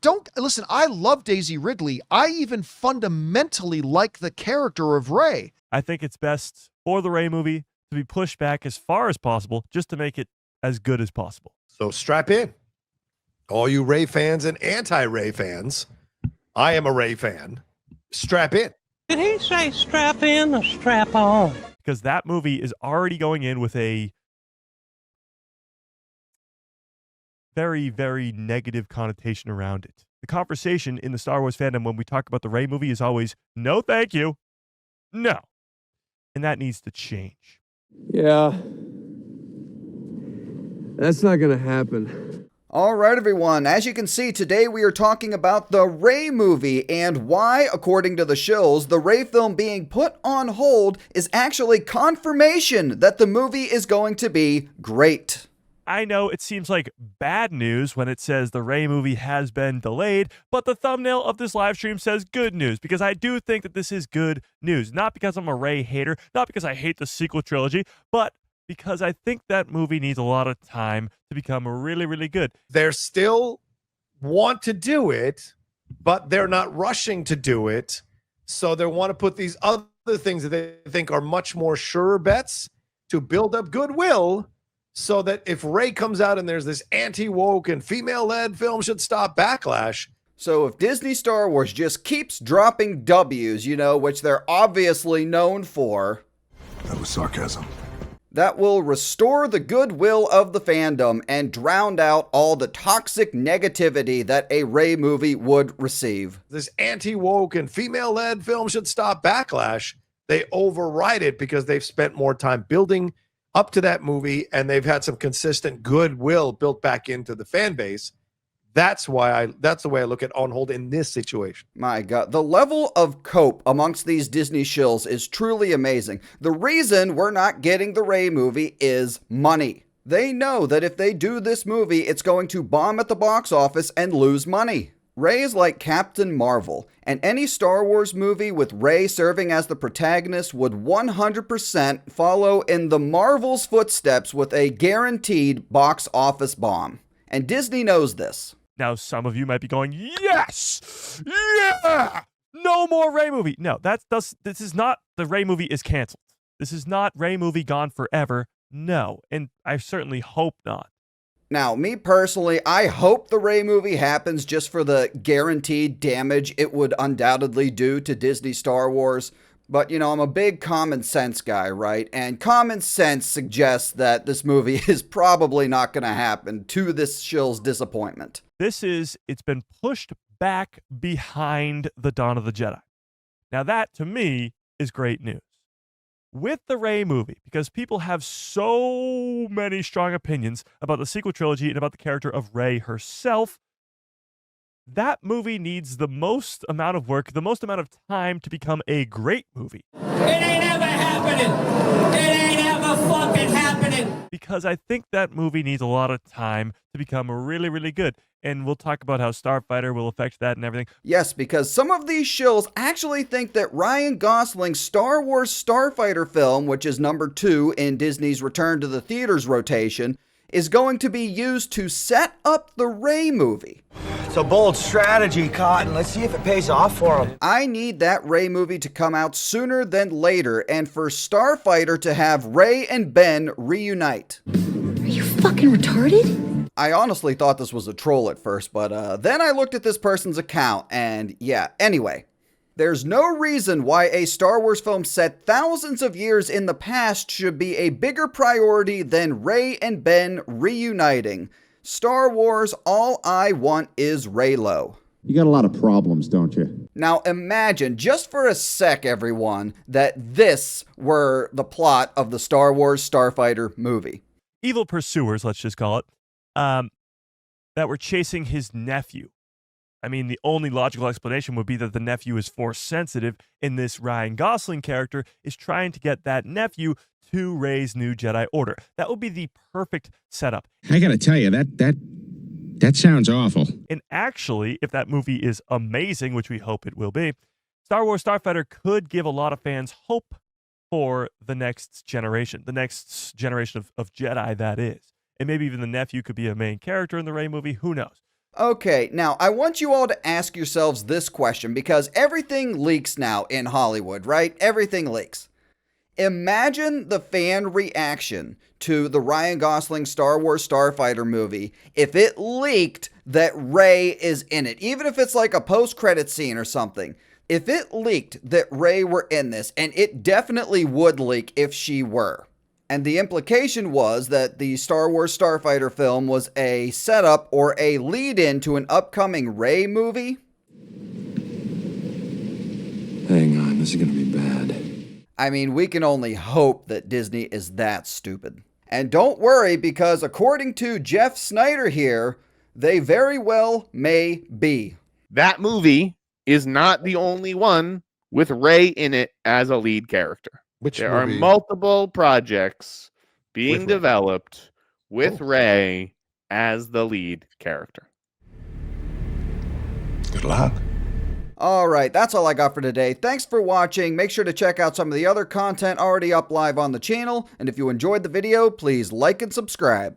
don't listen. I love Daisy Ridley. I even fundamentally like the character of Rey. I think it's best for the Rey movie to be pushed back as far as possible just to make it as good as possible. So strap in. All you Rey fans and anti-Rey fans, I am a Rey fan. Strap in. Did he say strap in or strap on? Because that movie is already going in with a very, very negative connotation around it. The conversation in the Star Wars fandom when we talk about the Rey movie is always, no, thank you. No. And that needs to change. Yeah. That's not going to happen. All right, everyone. As you can see, today we are talking about the Rey movie and why, according to the Shills, the Rey film being put on hold is actually confirmation that the movie is going to be great. I know it seems like bad news when it says the Rey movie has been delayed, but the thumbnail of this live stream says good news because I do think that this is good news. Not because I'm a Rey hater, not because I hate the sequel trilogy, but because I think that movie needs a lot of time to become really, really good. They still want to do it, but they're not rushing to do it. So they want to put these other things that they think are much more sure bets to build up goodwill so that if Rey comes out and there's this anti-woke and female-led film should stop backlash. So if Disney Star Wars just keeps dropping W's, which they're obviously known for. That was sarcasm. That will restore the goodwill of the fandom and drown out all the toxic negativity that a Rey movie would receive. This anti-woke and female-led film should stop backlash. They override it because they've spent more time building up to that movie and they've had some consistent goodwill built back into the fan base. That's the way I look at on hold in this situation. My God, the level of cope amongst these Disney shills is truly amazing. The reason we're not getting the Rey movie is money. They know that if they do this movie, it's going to bomb at the box office and lose money. Rey is like Captain Marvel, and any Star Wars movie with Rey serving as the protagonist would 100% follow in the Marvel's footsteps with a guaranteed box office bomb. And Disney knows this. Now, some of you might be going, yes! Yeah! No more Rey movie. No, this is not the Rey movie is canceled. This is not Rey movie gone forever. No, and I certainly hope not. Now, me personally, I hope the Rey movie happens just for the guaranteed damage it would undoubtedly do to Disney Star Wars. But, I'm a big common sense guy, right? And common sense suggests that this movie is probably not going to happen, to this shill's disappointment. It's been pushed back behind the Dawn of the Jedi. Now that, to me, is great news. With the Rey movie, because people have so many strong opinions about the sequel trilogy and about the character of Rey herself, that movie needs the most amount of work, the most amount of time to become a great movie. It ain't ever happening. It ain't ever fucking happening. Because I think that movie needs a lot of time to become really, really good. And we'll talk about how Starfighter will affect that and everything. Yes, because some of these shills actually think that Ryan Gosling's Star Wars Starfighter film, which is number 2 in Disney's Return to the Theaters rotation, is going to be used to set up the Rey movie. It's a bold strategy, Cotton. Let's see if it pays off for him. I need that Rey movie to come out sooner than later, and for Starfighter to have Rey and Ben reunite. Are you fucking retarded? I honestly thought this was a troll at first, but then I looked at this person's account, and yeah, anyway. There's no reason why a Star Wars film set thousands of years in the past should be a bigger priority than Rey and Ben reuniting. Star Wars, all I want is Reylo. You got a lot of problems, don't you? Now imagine, just for a sec everyone, that this were the plot of the Star Wars Starfighter movie. Evil pursuers, let's just call it, that were chasing his nephew. I mean, the only logical explanation would be that the nephew is force sensitive, and this Ryan Gosling character is trying to get that nephew to Rey's new Jedi Order. That would be the perfect setup. I gotta tell you, that sounds awful. And actually, if that movie is amazing, which we hope it will be, Star Wars Starfighter could give a lot of fans hope for the next generation of Jedi, that is. And maybe even the nephew could be a main character in the Rey movie. Who knows? Okay, now I want you all to ask yourselves this question because everything leaks now in Hollywood, right? Everything leaks. Imagine the fan reaction to the Ryan Gosling Star Wars Starfighter movie if it leaked that Rey is in it, even if it's like a post-credit scene or something. If it leaked that Rey were in this, and it definitely would leak if she were. And the implication was that the Star Wars Starfighter film was a setup or a lead-in to an upcoming Rey movie. Hang on, this is gonna be bad. I mean, we can only hope that Disney is that stupid. And don't worry, because according to Jeff Snyder here, they very well may be. That movie is not the only one with Rey in it as a lead character. There are multiple projects being developed with Rey as the lead character. Good luck. All right, that's all I got for today. Thanks for watching. Make sure to check out some of the other content already up live on the channel. And if you enjoyed the video, please like and subscribe.